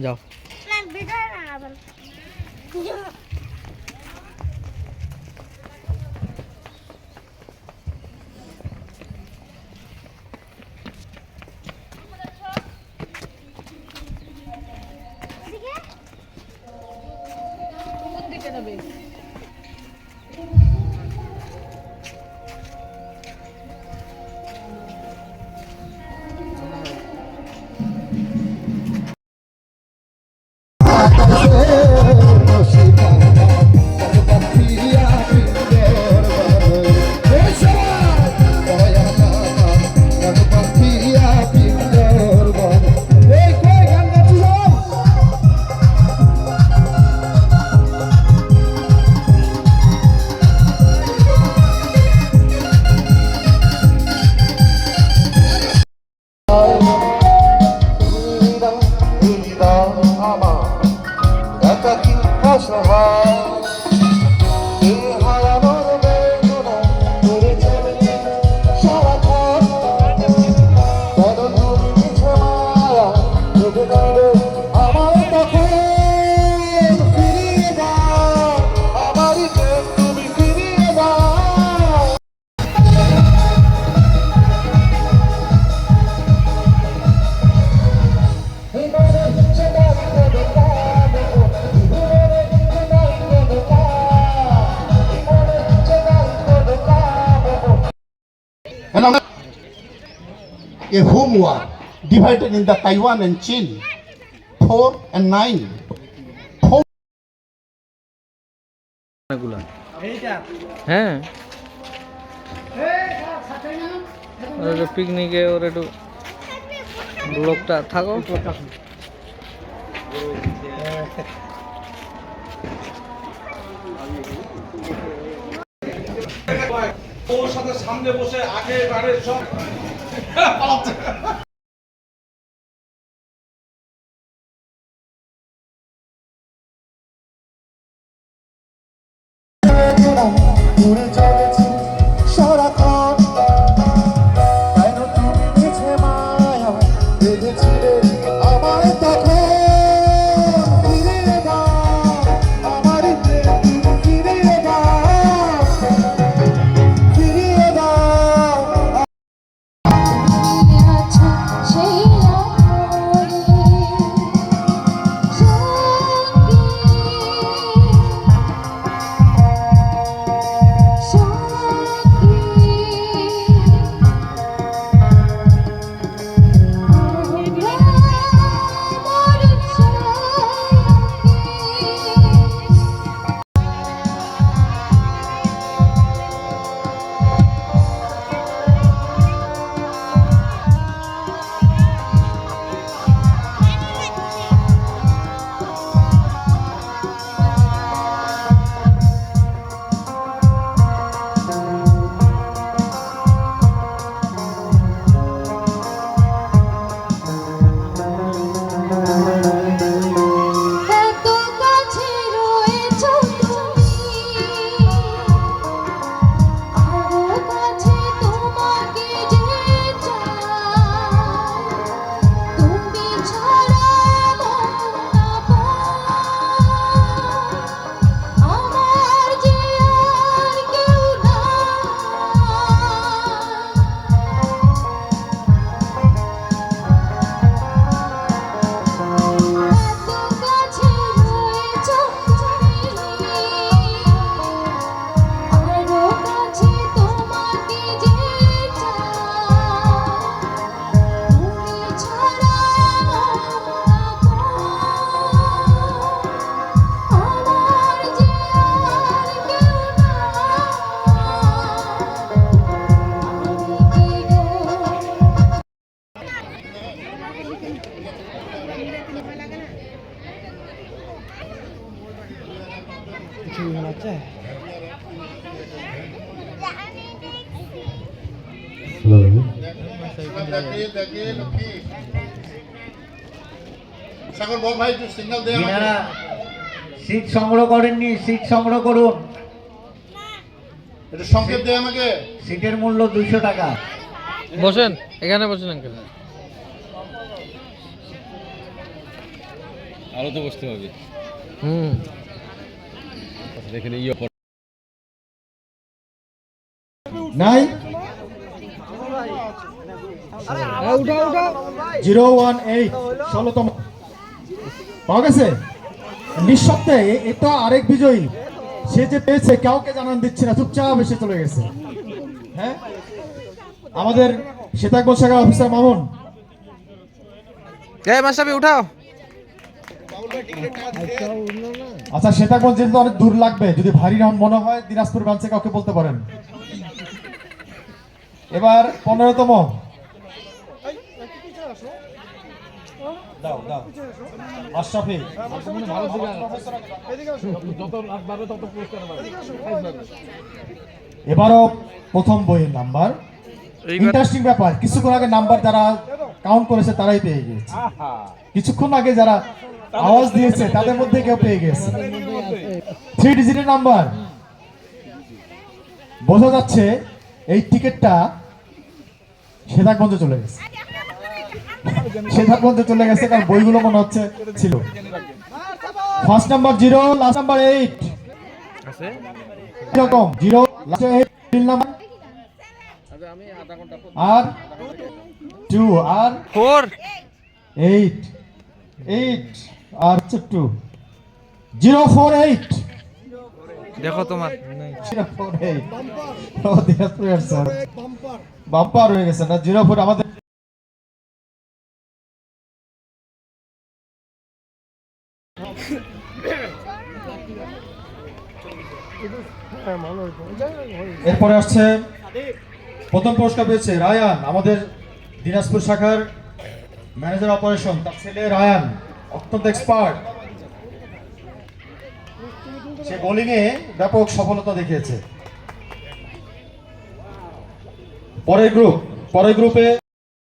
যাও। A home war divided in the Taiwan and Chin, 4 and 9. হ্যাঁ, পিকনিকে ওর একটু লোকটা থাকো। ওর সাথে সামনে বসে আগে বাড়ে সব সিট সংগ্রহ করেননি, সিট সংগ্রহ করুন। এটা সংকেত দেয় আমাকে। সিটের মূল্য 200 টাকা। বসেন, এখানে বসেন আঙ্কেল। আলোতে বসতে হবে হুম এখানে নাই 018 16তম পাওয়া গেছে নিঃশব্দে। এটা আরেক বিজয়ী, সে যে পেয়েছে কাউকে জানান দিচ্ছে না, চুপচাপ এসে চলে গেছে। হ্যাঁ, আমাদের শ্বেতাঙ্গন শাখার অফিসার মামুন। মাসাবি উঠাও। আচ্ছা, শ্বেতাঙ্গন যেহেতু অনেক দূর লাগবে, যদি ভারী রাউন্ড মনে হয় দিনাজপুর ব্রাঞ্চে কাউকে বলতে পারেন। এবার 15তম আশরাফি। এবারও প্রথম বইয়ের নাম্বার। ইন্টারেস্টিং ব্যাপার, কিছুক্ষণ আগে নাম্বার যারা কাউন্ট করেছে তারাই পেয়ে গিয়েছে, কিছুক্ষণ আগে যারা আওয়াজ দিয়েছে তাদের মধ্যে কেউ পেয়ে গেছে। 3 ডিজিটের নাম্বার। বোঝা যাচ্ছে এই টিকিটটা শ্বেতাঙ্গঞ্জে চলে গেছে, শ্বেতাঙ্গঞ্জে চলে গেছে, কারণ বইগুলো মনে হচ্ছে ছিল। ফার্স্ট নাম্বার 0, লাস্ট নাম্বার 8 এরকম 0 লাস্ট 8 তিন নাম্বার আর 2 আর 4 8 আর 2 048 দেখো তোমার 048 ও দিনাজপুরের স্যার বাম্পার হয়ে গেছে না 04 আমাদের। এরপরে আসছে প্রথম পুরস্কার পেয়েছে রায়ান, আমাদের দিনাজপুর শাখার ম্যানেজার অপারেশন, তার ছেলে রায়ান অত্যন্ত এক্সপার্ট, সে বোলিং এ ব্যাপক সফলতা দেখিয়েছে। পরের গ্রুপে